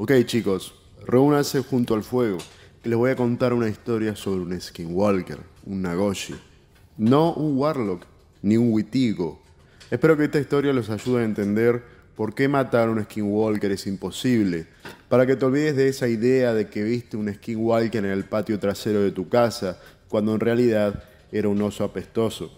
Ok chicos, reúnanse junto al fuego, que les voy a contar una historia sobre un Skinwalker, un Nagoshi. No un Warlock, ni un Witigo. Espero que esta historia los ayude a entender por qué matar a un Skinwalker es imposible, para que te olvides de esa idea de que viste un Skinwalker en el patio trasero de tu casa, cuando en realidad era un oso apestoso.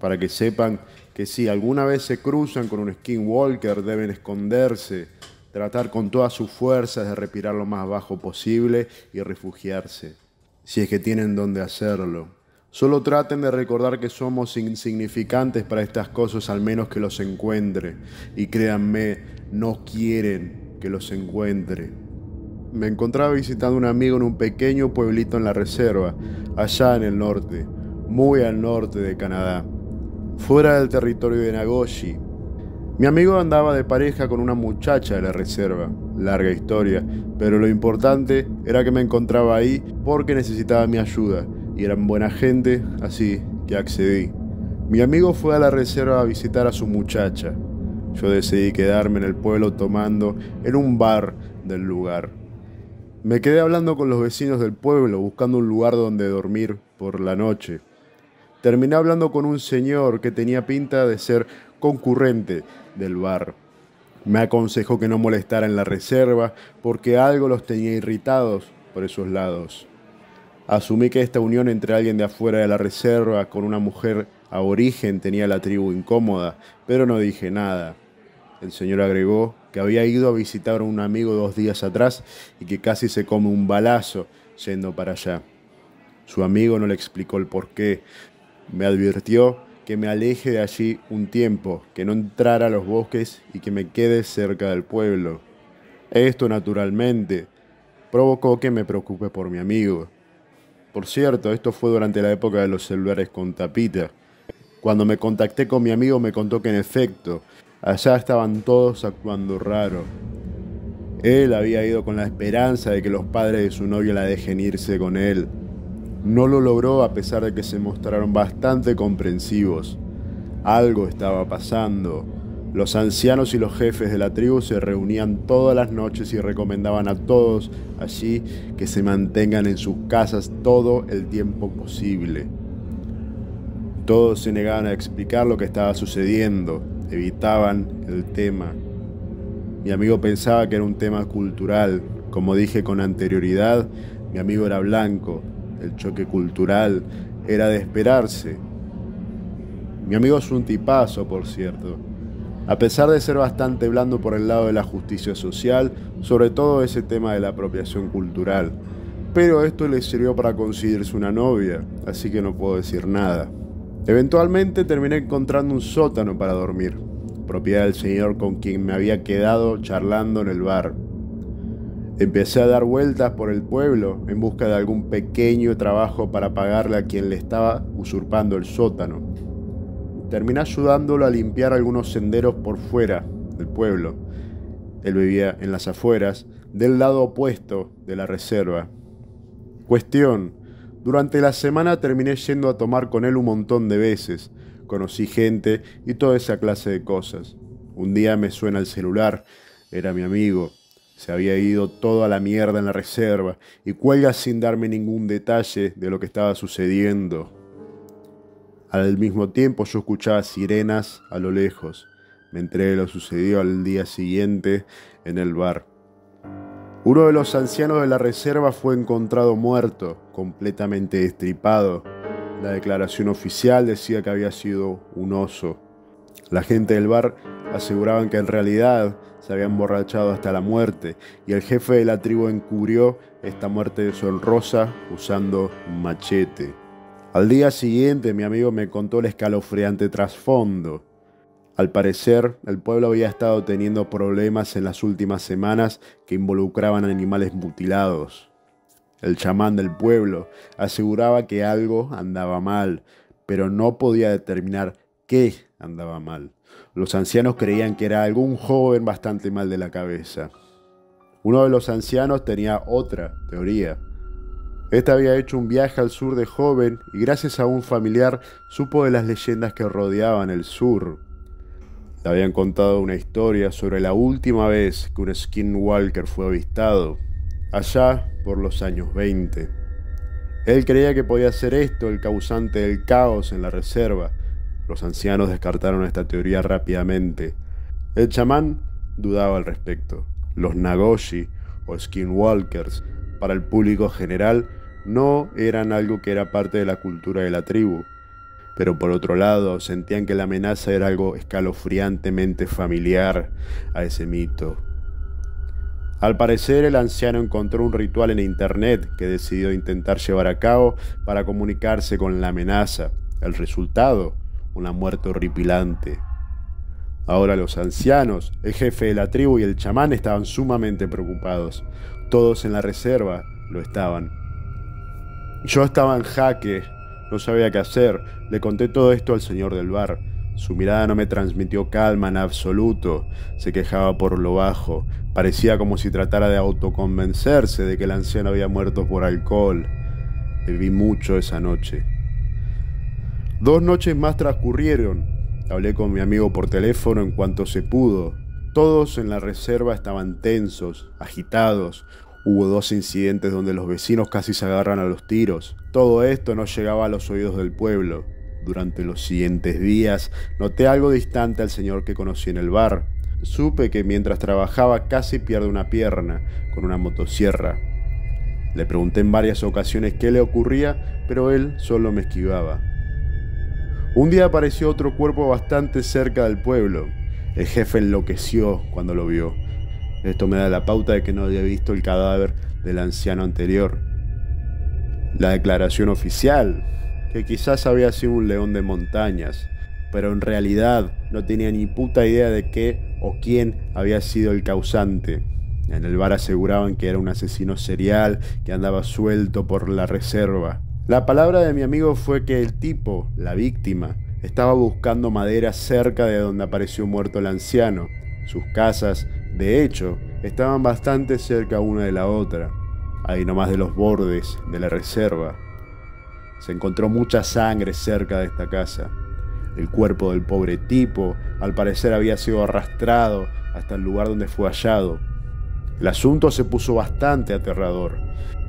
Para que sepan que si alguna vez se cruzan con un Skinwalker deben esconderse, tratar con todas sus fuerzas de respirar lo más bajo posible y refugiarse, si es que tienen dónde hacerlo. Solo traten de recordar que somos insignificantes para estas cosas al menos que los encuentre. Y créanme, no quieren que los encuentre. Me encontraba visitando a un amigo en un pequeño pueblito en la reserva, allá en el norte, muy al norte de Canadá, fuera del territorio de Nagoshi. Mi amigo andaba de pareja con una muchacha de la reserva, larga historia, pero lo importante era que me encontraba ahí porque necesitaba mi ayuda y eran buena gente, así que accedí. Mi amigo fue a la reserva a visitar a su muchacha. Yo decidí quedarme en el pueblo tomando en un bar del lugar. Me quedé hablando con los vecinos del pueblo buscando un lugar donde dormir por la noche. Terminé hablando con un señor que tenía pinta de ser concurrente del bar. Me aconsejó que no molestara en la reserva porque algo los tenía irritados por esos lados. Asumí que esta unión entre alguien de afuera de la reserva con una mujer aborigen tenía a la tribu incómoda, pero no dije nada. El señor agregó que había ido a visitar a un amigo 2 días atrás y que casi se come un balazo yendo para allá. Su amigo no le explicó el porqué. Me advirtió que me aleje de allí un tiempo, que no entrara a los bosques y que me quede cerca del pueblo. Esto, naturalmente, provocó que me preocupe por mi amigo. Por cierto, esto fue durante la época de los celulares con tapita. Cuando me contacté con mi amigo me contó que en efecto, allá estaban todos actuando raro. Él había ido con la esperanza de que los padres de su novia la dejen irse con él. No lo logró a pesar de que se mostraron bastante comprensivos. Algo estaba pasando. Los ancianos y los jefes de la tribu se reunían todas las noches y recomendaban a todos allí que se mantengan en sus casas todo el tiempo posible. Todos se negaban a explicar lo que estaba sucediendo, evitaban el tema. Mi amigo pensaba que era un tema cultural. Como dije con anterioridad, mi amigo era blanco. El choque cultural era de esperarse. Mi amigo es un tipazo, por cierto. A pesar de ser bastante blando por el lado de la justicia social, sobre todo ese tema de la apropiación cultural. Pero esto le sirvió para conseguirse una novia, así que no puedo decir nada. Eventualmente terminé encontrando un sótano para dormir, propiedad del señor con quien me había quedado charlando en el bar. Empecé a dar vueltas por el pueblo en busca de algún pequeño trabajo para pagarle a quien le estaba usurpando el sótano. Terminé ayudándolo a limpiar algunos senderos por fuera del pueblo. Él vivía en las afueras, del lado opuesto de la reserva. Cuestión, durante la semana terminé yendo a tomar con él un montón de veces. Conocí gente y toda esa clase de cosas. Un día me suena el celular, era mi amigo. Se había ido todo a la mierda en la reserva y cuelga sin darme ningún detalle de lo que estaba sucediendo. Al mismo tiempo yo escuchaba sirenas a lo lejos. Me enteré de lo sucedido al día siguiente en el bar. Uno de los ancianos de la reserva fue encontrado muerto, completamente destripado. La declaración oficial decía que había sido un oso. La gente del bar aseguraban que en realidad se había emborrachado hasta la muerte y el jefe de la tribu encubrió esta muerte deshonrosa usando un machete. Al día siguiente mi amigo me contó el escalofriante trasfondo. Al parecer, el pueblo había estado teniendo problemas en las últimas semanas que involucraban animales mutilados. El chamán del pueblo aseguraba que algo andaba mal, pero no podía determinar qué andaba mal. Los ancianos creían que era algún joven bastante mal de la cabeza. Uno de los ancianos tenía otra teoría. Este había hecho un viaje al sur de joven y gracias a un familiar supo de las leyendas que rodeaban el sur. Le habían contado una historia sobre la última vez que un skinwalker fue avistado, allá por los años 20. Él creía que podía ser esto el causante del caos en la reserva. Los ancianos descartaron esta teoría rápidamente. El chamán dudaba al respecto. Los Nagoshi o skinwalkers, para el público general, no eran algo que era parte de la cultura de la tribu. Pero por otro lado, sentían que la amenaza era algo escalofriantemente familiar a ese mito. Al parecer, el anciano encontró un ritual en internet que decidió intentar llevar a cabo para comunicarse con la amenaza. El resultado, una muerte horripilante. Ahora los ancianos, el jefe de la tribu y el chamán estaban sumamente preocupados. Todos en la reserva lo estaban. Yo estaba en jaque, no sabía qué hacer. Le conté todo esto al señor del bar. Su mirada no me transmitió calma en absoluto. Se quejaba por lo bajo. Parecía como si tratara de autoconvencerse de que el anciano había muerto por alcohol. Bebí mucho esa noche. 2 noches más transcurrieron. Hablé con mi amigo por teléfono en cuanto se pudo. Todos en la reserva estaban tensos, agitados. Hubo 2 incidentes donde los vecinos casi se agarran a los tiros. Todo esto no llegaba a los oídos del pueblo. Durante los siguientes días noté algo distante al señor que conocí en el bar. Supe que mientras trabajaba casi pierde una pierna con una motosierra. Le pregunté en varias ocasiones qué le ocurría, pero él solo me esquivaba. Un día apareció otro cuerpo bastante cerca del pueblo. El jefe enloqueció cuando lo vio. Esto me da la pauta de que no había visto el cadáver del anciano anterior. La declaración oficial, que quizás había sido un león de montañas, pero en realidad no tenía ni puta idea de qué o quién había sido el causante. En el bar aseguraban que era un asesino serial que andaba suelto por la reserva. La palabra de mi amigo fue que el tipo, la víctima, estaba buscando madera cerca de donde apareció muerto el anciano. Sus casas, de hecho, estaban bastante cerca una de la otra, ahí nomás de los bordes de la reserva. Se encontró mucha sangre cerca de esta casa. El cuerpo del pobre tipo, al parecer, había sido arrastrado hasta el lugar donde fue hallado. El asunto se puso bastante aterrador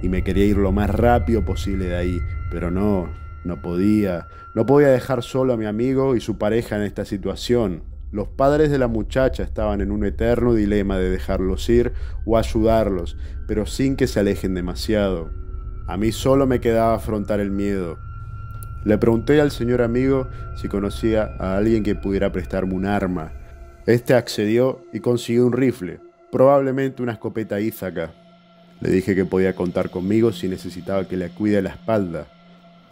y me quería ir lo más rápido posible de ahí, pero no podía. No podía dejar solo a mi amigo y su pareja en esta situación. Los padres de la muchacha estaban en un eterno dilema de dejarlos ir o ayudarlos, pero sin que se alejen demasiado. A mí solo me quedaba afrontar el miedo. Le pregunté al señor amigo si conocía a alguien que pudiera prestarme un arma. Este accedió y consiguió un rifle, probablemente una escopeta Ízaca. Le dije que podía contar conmigo si necesitaba que le cuide la espalda.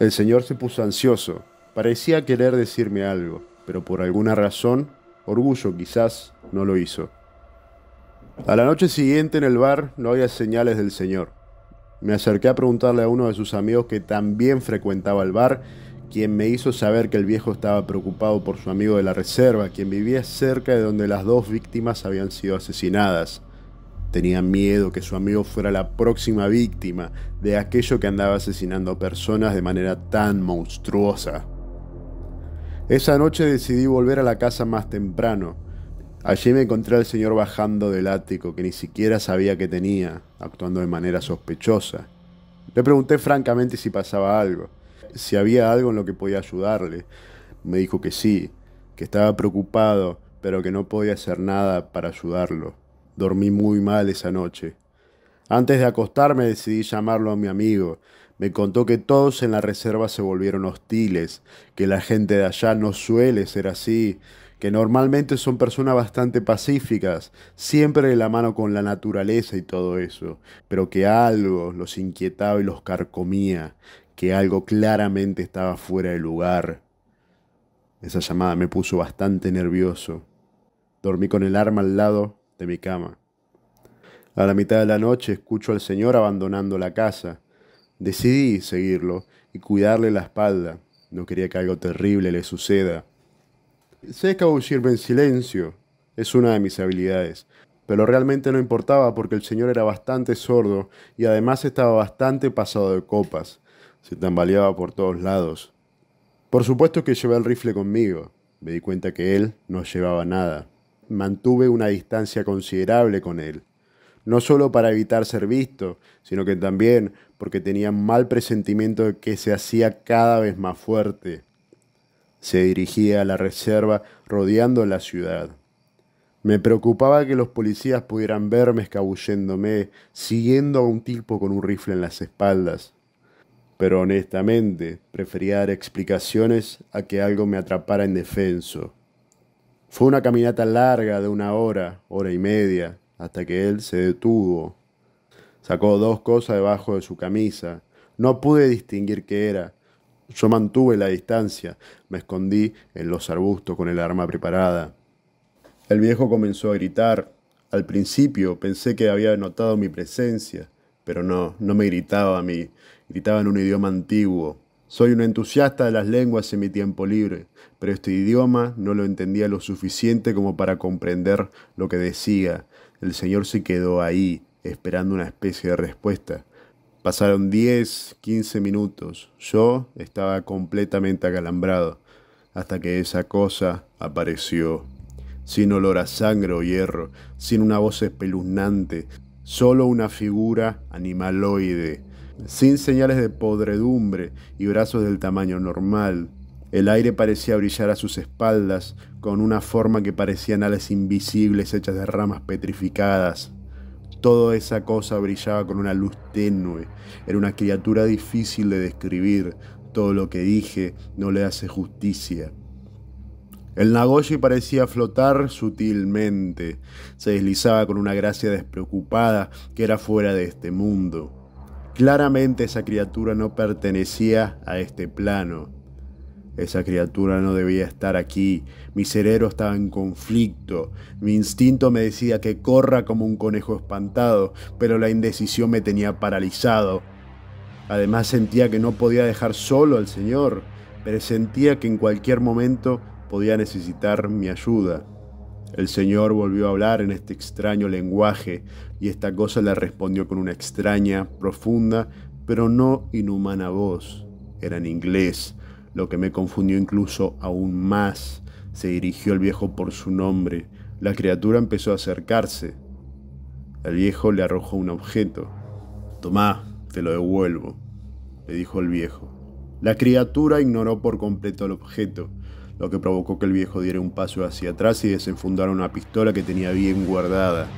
El señor se puso ansioso. Parecía querer decirme algo, pero por alguna razón, orgullo quizás, no lo hizo. A la noche siguiente en el bar no había señales del señor. Me acerqué a preguntarle a uno de sus amigos que también frecuentaba el bar, quien me hizo saber que el viejo estaba preocupado por su amigo de la reserva, quien vivía cerca de donde las 2 víctimas habían sido asesinadas. Tenía miedo que su amigo fuera la próxima víctima de aquello que andaba asesinando personas de manera tan monstruosa. Esa noche decidí volver a la casa más temprano. Allí me encontré al señor bajando del ático que ni siquiera sabía que tenía, actuando de manera sospechosa. Le pregunté francamente si pasaba algo, si había algo en lo que podía ayudarle. Me dijo que sí, que estaba preocupado, pero que no podía hacer nada para ayudarlo. Dormí muy mal esa noche. Antes de acostarme decidí llamarlo a mi amigo. Me contó que todos en la reserva se volvieron hostiles, que la gente de allá no suele ser así, que normalmente son personas bastante pacíficas, siempre de la mano con la naturaleza y todo eso, pero que algo los inquietaba y los carcomía, que algo claramente estaba fuera de lugar. Esa llamada me puso bastante nervioso. Dormí con el arma al lado de mi cama. A la mitad de la noche escucho al señor abandonando la casa. Decidí seguirlo y cuidarle la espalda. No quería que algo terrible le suceda. Sé escabullirme en silencio, es una de mis habilidades, pero realmente no importaba porque el señor era bastante sordo y además estaba bastante pasado de copas. Se tambaleaba por todos lados. Por supuesto que llevé el rifle conmigo. me di cuenta que él no llevaba nada. Mantuve una distancia considerable con él, no solo para evitar ser visto, sino que también porque tenía mal presentimiento de que se hacía cada vez más fuerte. Se dirigía a la reserva rodeando la ciudad. Me preocupaba que los policías pudieran verme escabulléndome, siguiendo a un tipo con un rifle en las espaldas. Pero honestamente, prefería dar explicaciones a que algo me atrapara indefenso. Fue una caminata larga de 1 hora, 1 hora y media, hasta que él se detuvo. Sacó 2 cosas debajo de su camisa. No pude distinguir qué era. Yo mantuve la distancia, me escondí en los arbustos con el arma preparada. El viejo comenzó a gritar. Al principio pensé que había notado mi presencia, pero no me gritaba a mí, gritaba en un idioma antiguo. Soy un entusiasta de las lenguas en mi tiempo libre, pero este idioma no lo entendía lo suficiente como para comprender lo que decía. El señor se quedó ahí, esperando una especie de respuesta. Pasaron 10, 15 minutos. Yo estaba completamente acalambrado, hasta que esa cosa apareció. Sin olor a sangre o hierro, sin una voz espeluznante, solo una figura animaloide, sin señales de podredumbre y brazos del tamaño normal. El aire parecía brillar a sus espaldas, con una forma que parecían alas invisibles hechas de ramas petrificadas. Toda esa cosa brillaba con una luz tenue. Era una criatura difícil de describir. Todo lo que dije no le hace justicia. El Nagoshi parecía flotar sutilmente. Se deslizaba con una gracia despreocupada que era fuera de este mundo. Claramente esa criatura no pertenecía a este plano. Esa criatura no debía estar aquí. Mi cerebro estaba en conflicto. Mi instinto me decía que corra como un conejo espantado, pero la indecisión me tenía paralizado. Además sentía que no podía dejar solo al señor, pero sentía que en cualquier momento podía necesitar mi ayuda. El señor volvió a hablar en este extraño lenguaje y esta cosa le respondió con una extraña, profunda, pero no inhumana voz. Era en inglés, lo que me confundió incluso aún más. Se dirigió el viejo por su nombre. La criatura empezó a acercarse. El viejo le arrojó un objeto. «Tomá, te lo devuelvo», le dijo el viejo. La criatura ignoró por completo el objeto, lo que provocó que el viejo diera un paso hacia atrás y desenfundara una pistola que tenía bien guardada.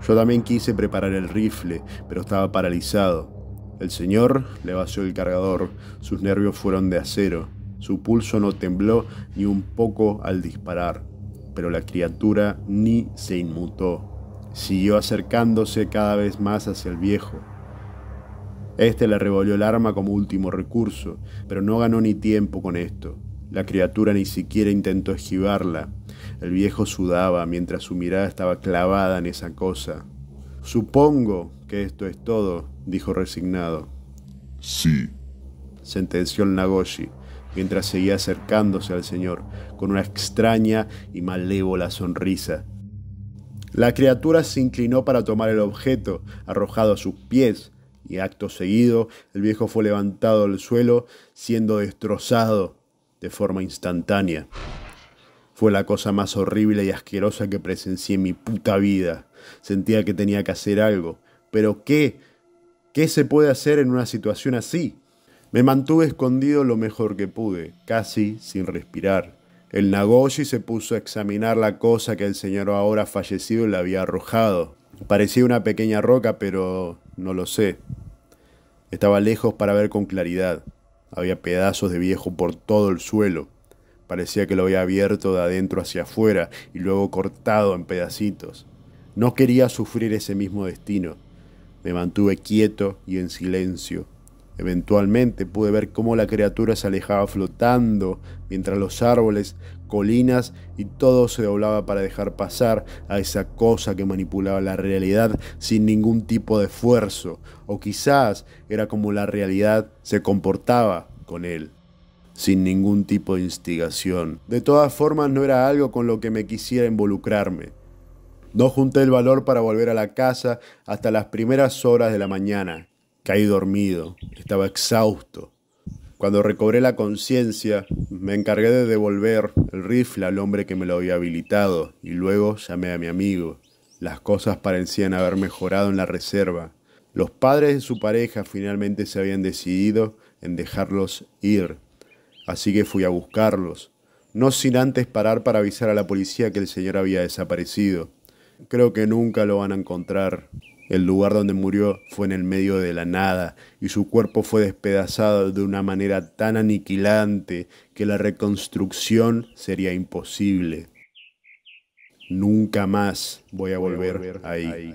Yo también quise preparar el rifle, pero estaba paralizado. El señor le vació el cargador, sus nervios fueron de acero, su pulso no tembló ni un poco al disparar, pero la criatura ni se inmutó. Siguió acercándose cada vez más hacia el viejo. Este le revolvió el arma como último recurso, pero no ganó ni tiempo con esto. La criatura ni siquiera intentó esquivarla. El viejo sudaba mientras su mirada estaba clavada en esa cosa. «Supongo que esto es todo», dijo resignado. Sí, sentenció el Nagoshi, mientras seguía acercándose al señor, con una extraña y malévola sonrisa. La criatura se inclinó para tomar el objeto, arrojado a sus pies, y acto seguido el viejo fue levantado del suelo, siendo destrozado de forma instantánea. Fue la cosa más horrible y asquerosa que presencié en mi puta vida. Sentía que tenía que hacer algo. ¿Pero qué? ¿Qué se puede hacer en una situación así? Me mantuve escondido lo mejor que pude, casi sin respirar. El Nagoshi se puso a examinar la cosa que el señor ahora fallecido le había arrojado. Parecía una pequeña roca, pero no lo sé. Estaba lejos para ver con claridad. Había pedazos de viejo por todo el suelo. Parecía que lo había abierto de adentro hacia afuera y luego cortado en pedacitos. No quería sufrir ese mismo destino. Me mantuve quieto y en silencio. Eventualmente pude ver cómo la criatura se alejaba flotando, mientras los árboles, colinas y todo se doblaba para dejar pasar a esa cosa que manipulaba la realidad sin ningún tipo de esfuerzo, o quizás era como la realidad se comportaba con él, sin ningún tipo de instigación. De todas formas, no era algo con lo que me quisiera involucrarme. No junté el valor para volver a la casa hasta las primeras horas de la mañana. Caí dormido, estaba exhausto. Cuando recobré la conciencia, me encargué de devolver el rifle al hombre que me lo había habilitado y luego llamé a mi amigo. Las cosas parecían haber mejorado en la reserva. Los padres de su pareja finalmente se habían decidido en dejarlos ir, así que fui a buscarlos, no sin antes parar para avisar a la policía que el señor había desaparecido. Creo que nunca lo van a encontrar. El lugar donde murió fue en el medio de la nada y su cuerpo fue despedazado de una manera tan aniquilante que la reconstrucción sería imposible. Nunca más voy a volver ahí.